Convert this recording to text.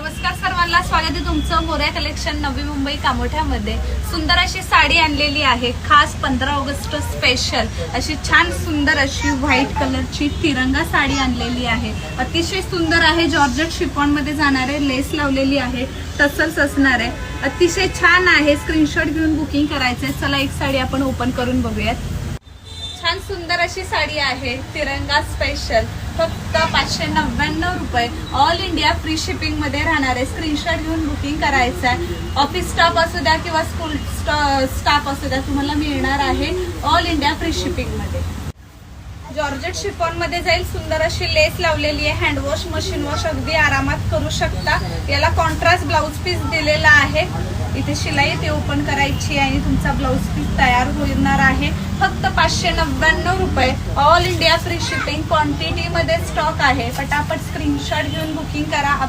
नमस्कार सर्वांना, स्वागत आहे तुमचं मोरया कलेक्शन नवी मुंबई कामोठ्यामध्ये। सुंदर अशी साडी आणलेली आहे, खास 15 ऑगस्ट स्पेशल अशी छान सुंदर अशी व्हाईट कलरची तिरंगा साडी आणलेली आहे। अतिशय सुंदर आहे, जॉर्जेट शिफॉन मध्ये जाणारे लेस लावलेली आहे, टसल्स असणार आहे, अतिशय छान आहे। स्क्रीनशॉट घेऊन बुकिंग करायचंय। चला एक साडी आपण ओपन करून बघूयात। छान सुंदर अशी साडी आहे, तिरंगा स्पेशल, फक्त 599 रुपये। ऑल इंडिया फ्री शिपिंग मध्ये राहणार आहे। स्क्रीनशॉट घेऊन बुकिंग करायचं आहे। ऑफिस स्टाफ असू द्या किंवा स्कूल स्टाफ असू द्या, तुम्हाला मिळणार आहे ऑल इंडिया फ्री शिपिंग मध्ये। जॉर्जेट शिफॉन मध्ये जाईल, सुंदर अशी लेस लावलेली आहे। हँड वॉश मशीन वॉश अगदी आरामात करू शकता। याला कॉन्ट्रास्ट ब्लाउज पीस दिलेला आहे। इथे शिलाई ते ओपन करायची आणि तुमचा ब्लाउज पीस तयार होणार आहे। फक्त 599 रुपये। All India free shipping, quantity मध्ये स्टॉक आहे। पटापट स्क्रीनशॉट घेऊन बुकिंग करा।